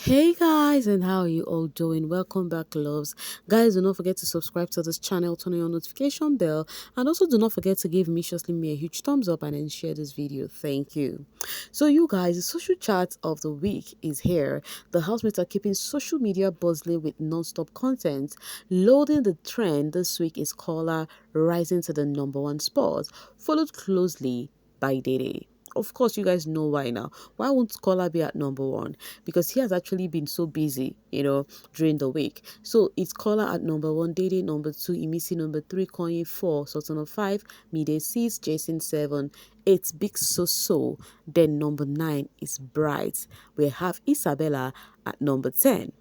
Hey guys, and how are you all doing? Welcome back, loves. Guys, do not forget to subscribe to this channel, turn on your notification bell, and also do not forget to give me a huge thumbs up and then share this video. Thank you. So, you guys, the social chat of the week is here. The housemates are keeping social media buzzing with non-stop content. Loading the trend this week is Caller rising to the #1 spot, followed closely by Dede. Of course, you guys know why now. Why won't Scholar be at #1? Because he has actually been so busy, during the week. So it's Scholar at #1, Dede #2, Imisi #3, Koyin 4, Sultan of 5, Mide 6, Jason 7, 8, Big So. Then #9 is Bright. We have Isabella at #10.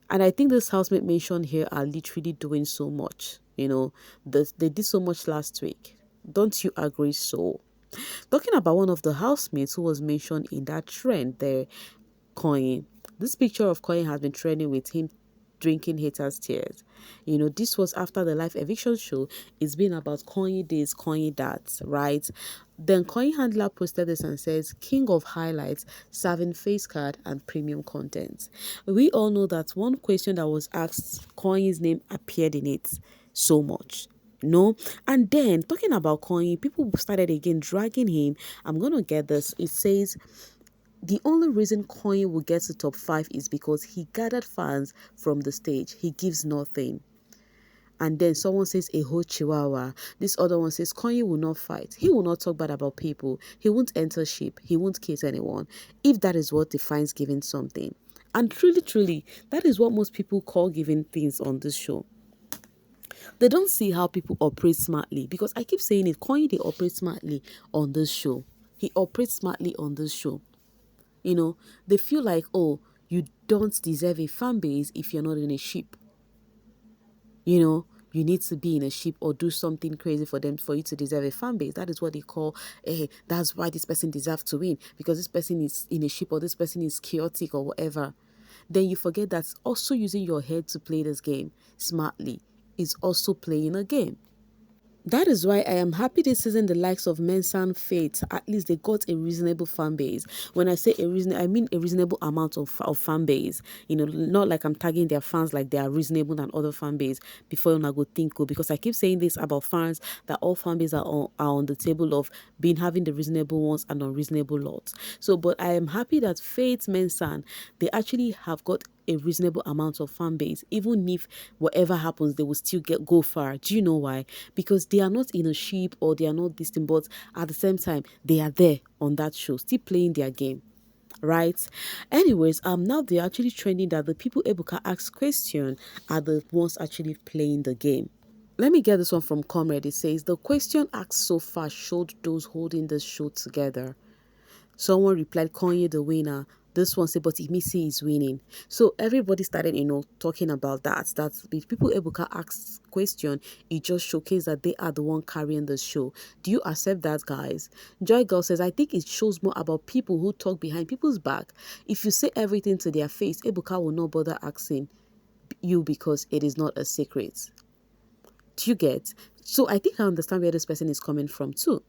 And I think this housemate mentioned here are literally doing so much. They did so much last week. Don't you agree so? Talking about one of the housemates who was mentioned in that trend there, Koyin. This picture of Koyin has been trending with him drinking haters' tears. This was after the live eviction show. It's been about Koyin this, Koyin that, right? Then Koyin handler posted this and says, King of highlights, serving face card and premium content. We all know that one question that was asked, Koyin's name appeared in it so much. No, and then talking about Koyin, people started again dragging him. I'm gonna get this. It says the only reason Koyin will get to top 5 is because he gathered fans from the stage. He gives nothing. And then someone says a whole chihuahua. This other one says Koyin will not fight. He will not talk bad about people. He won't enter ship. He won't kiss anyone. If that is what defines giving something. And truly, that is what most people call giving things on this show. They don't see how people operate smartly, because I keep saying it, Koyin, they operate smartly on this show. He operates smartly on this show. They feel like, oh, you don't deserve a fan base if you're not in a ship. You need to be in a ship or do something crazy for you to deserve a fan base. That is what they call, that's why this person deserves to win, because this person is in a ship or this person is chaotic or whatever. Then you forget that also using your head to play this game smartly is also playing a game. That is why I am happy this season the likes of Mensan Fate, at least they got a reasonable fan base. When I say I mean a reasonable amount of fan base. Not like I'm tagging their fans like they are reasonable than other fan base before you go think, because I keep saying this about fans, that all fan bases are on the table of having the reasonable ones and unreasonable lots. So, but I am happy that Fate, Mensan, they actually have got a reasonable amount of fan base. Even if whatever happens, they will still go far. Do you know why? Because they are not in a ship or they are not distant, but at the same time they are there on that show, still playing their game, right? Anyways, now they're actually trending that the people Ebuka ask question are the ones actually playing the game. Let me get this one from Comrade. It says the question asked so far showed those holding the show together. Someone replied, Kanye the winner. This one said, but Imisi is winning. So everybody started, talking about that. That if people Ebuka asks question, it just showcases that they are the one carrying the show. Do you accept that, guys? Joy Girl says, I think it shows more about people who talk behind people's back. If you say everything to their face, Ebuka will not bother asking you because it is not a secret. Do you get? So I think I understand where this person is coming from too.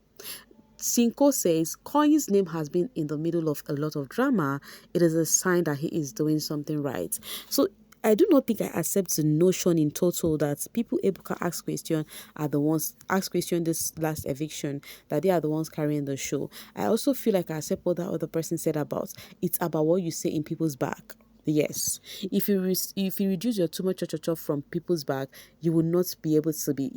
Cinco says, Koyin's name has been in the middle of a lot of drama. It is a sign that he is doing something right. So I do not think I accept the notion in total that people Ebuka ask question are the ones ask question this last eviction, that they are the ones carrying the show. I also feel like I accept what that other person said about it's about what you say in people's back. Yes, if you reduce your too much from people's back, you will not be able to be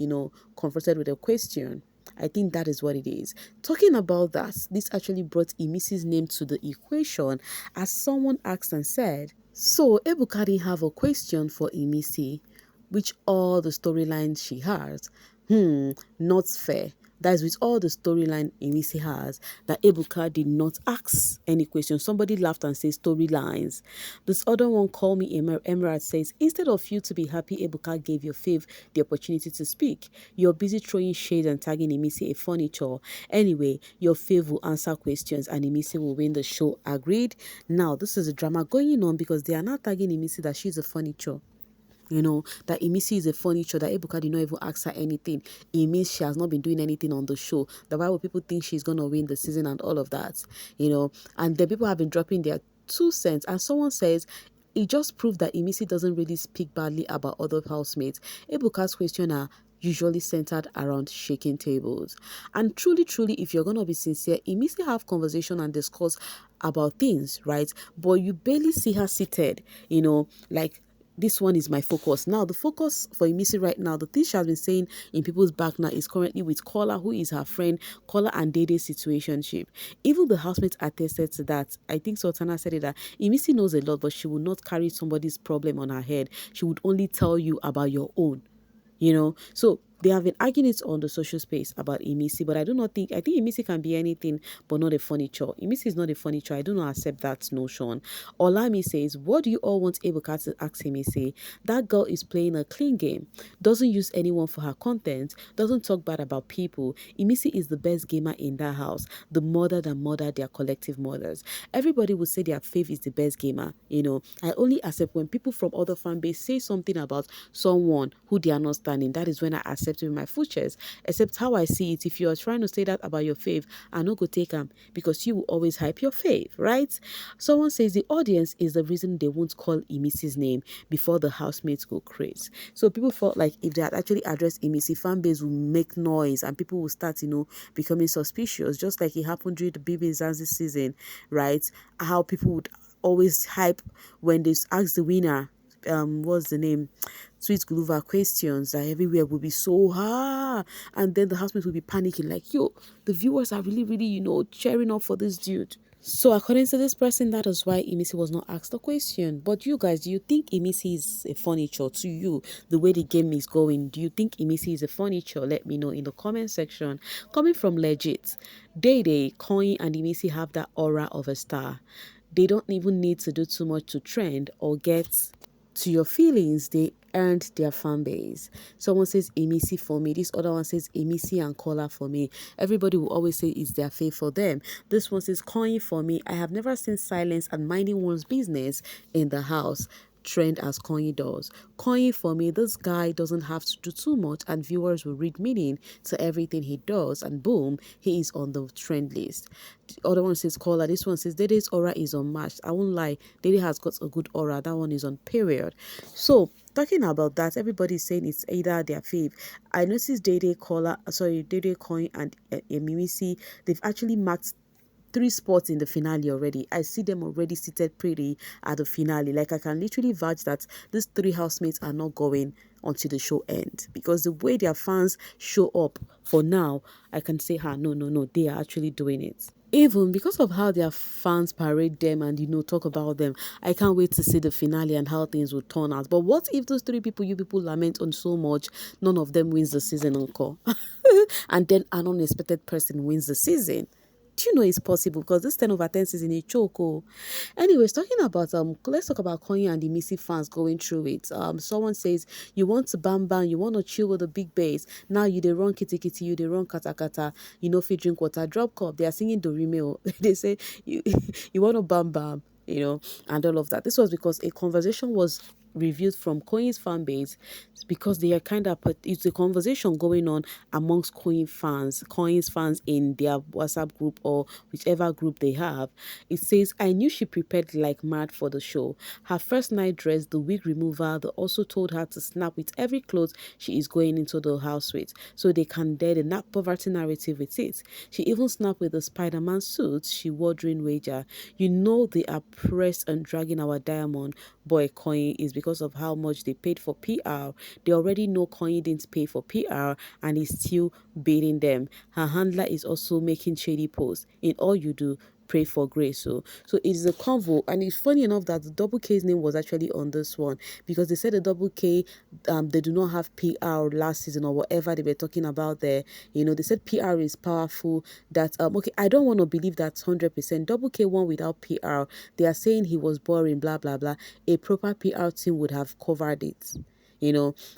confronted with a question. I think that is what it is. Talking about that, this actually brought Imisi's name to the equation, as someone asked and said, so Ebuka didn't have a question for Imisi, which all the storylines she has. Not fair. That is with all the storyline Imisi has, that Ebuka did not ask any question. Somebody laughed and said storylines. This other one called me Emirate says, instead of you to be happy Ebuka gave your fave the opportunity to speak, you're busy throwing shade and tagging Imisi a furniture. Anyway, your fave will answer questions and Imisi will win the show. Agreed? Now, this is a drama going on because they are now tagging Imisi that she's a furniture. That Imisi is a furniture, that Ebuka did not even ask her anything. It means she has not been doing anything on the show. That why would people think she's going to win the season and all of that, and then people have been dropping their 2 cents. And someone says, it just proved that Imisi doesn't really speak badly about other housemates. Ebuka's question are usually centered around shaking tables. And truly, truly, if you're gonna be sincere, Imisi have conversation and discuss about things, right? But you barely see her seated, like this one is my focus. Now, the focus for Imisi right now, the thing she has been saying in people's back now is currently with Kola, who is her friend, Kola and Dede's situationship. Even the housemates attested to that. I think Sultana said it that Imisi knows a lot, but she would not carry somebody's problem on her head. She would only tell you about your own. So they have been arguing it on the social space about Imisi, but I think Imisi can be anything but not a furniture. Imisi is not a furniture. I do not accept that notion. Olami says, what do you all want Ebuka to ask Imisi? That girl is playing a clean game, doesn't use anyone for her content, doesn't talk bad about people. Imisi is the best gamer in that house, the mother that murdered their collective mothers. Everybody would say their fave is the best gamer. I only accept when people from other fan base say something about someone who they are not standing. That is when I accept it with my full chest. Except how I see it, if you are trying to say that about your fave, I no go take them because you will always hype your fave, right? Someone says the audience is the reason they won't call Imisi's name before the housemates go crazy. So people felt like if they had actually addressed Imisi, fan base would make noise and people will start, becoming suspicious, just like it happened during the bbnzansi season, right? How people would always hype when they ask the winner, what's the name, Sweet Guluva questions, that everywhere will be so and then the housemates will be panicking like, yo, the viewers are really, really, cheering up for this dude. So according to this person, that is why Imisi was not asked the question. But you guys, do you think Imisi is a furniture to you? The way the game is going, do you think Imisi is a furniture? Let me know in the comment section. Coming from Legit, Dede, Koyin and Imisi have that aura of a star. They don't even need to do too much to trend or get to your feelings. They earned their fan base. Someone says Imisi for me. This other one says Imisi and Kola for me. Everybody will always say it's their fave for them. This one says Koyin for me. I have never seen silence and minding one's business in the house trend as Koyin does. Koyin for me, this guy doesn't have to do too much and viewers will read meaning to everything he does and boom, he is on the trend list. The other one says Kola. This one says Dede's aura is unmatched. I won't lie, Dede has got a good aura. That one is on period. So talking about that, everybody's saying it's either their fave. I noticed Dede Koyin and Imisi, they've actually marked 3 spots in the finale already. I see them already seated pretty at the finale. Like I can literally vouch that these 3 housemates are not going until the show ends, because the way their fans show up for now, I can say, no, they are actually doing it. Even because of how their fans parade them and talk about them, I can't wait to see the finale and how things will turn out. But what if those 3 people you people lament on so much, none of them wins the season encore? And then an unexpected person wins the season? Do you know it's possible? Because this 10/10 season is choke. Anyways, talking about let's talk about Koyin and the Missy fans going through it. Someone says you want to bam bam, you want to chill with the big bass. Now you they run kitty kitty, you they run kata kata. If you drink water, drop cup. They are singing Dorime. They say you you want to bam bam, and all of that. This was because a conversation was reviewed from Koyin's fan base, because they are it's a conversation going on amongst Koyin's fans in their WhatsApp group or whichever group they have. It says, I knew she prepared like mad for the show. Her first night dress, the wig remover, they also told her to snap with every clothes she is going into the house with, so they can dare the not poverty narrative with it. She even snapped with the Spider-Man suit she wore during Wager. They are pressed and dragging our diamond boy Koyin is because of how much they paid for PR. They already know Koyin didn't pay for PR and is still baiting them. Her handler is also making shady posts. In all you do, pray for grace. So it is a convo, and it's funny enough that the double K's name was actually on this one, because they said the double K, they do not have PR last season or whatever they were talking about there. They said PR is powerful. That okay, I don't want to believe that's 100%. Double K won without PR. They are saying he was boring, blah blah blah. A proper PR team would have covered it.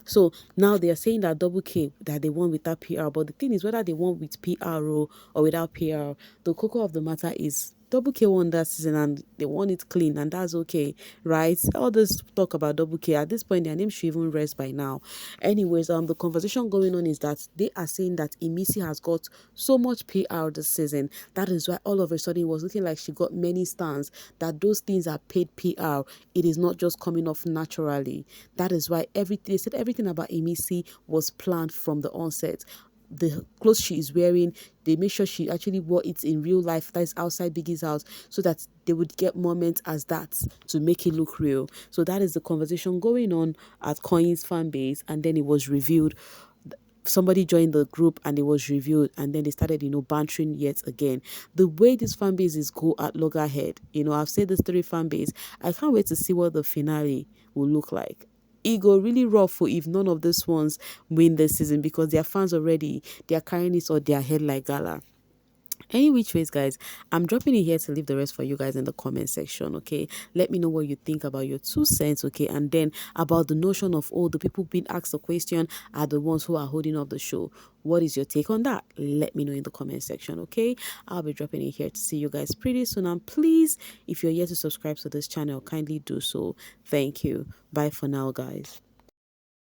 So now they are saying that double K, that they won without PR, but the thing is whether they won with PR or without PR, the cocoa of the matter is Double K won that season and they won it clean, and that's okay, right? All this talk about Double K at this point, their name should even rest by now. Anyways, the conversation going on is that they are saying that Imisi has got so much PR this season. That is why all of a sudden it was looking like she got many stans. That those things are paid PR. It is not just coming off naturally. That is why everything they said everything about Imisi was planned from the onset. The clothes she is wearing, they make sure she actually wore it in real life, that is outside Biggie's house, so that they would get moments as that to make it look real. So that is the conversation going on at Koyin's fan base, and then it was revealed. Somebody joined the group and it was revealed, and then they started, bantering yet again. The way these fan bases go at loggerhead, I've said this three fan base. I can't wait to see what the finale will look like. It go really rough for if none of these ones win this season, because their fans already, they are carrying it on their head like gala. Any which ways, guys, I'm dropping it here to leave the rest for you guys in the comment section. Okay, let me know what you think about your 2 cents. Okay, and then about the notion of, the people being asked the question are the ones who are holding up the show. What is your take on that? Let me know in the comment section. Okay, I'll be dropping it here to see you guys pretty soon, and please, if you're yet to subscribe to this channel, kindly do so. Thank you. Bye for now, guys.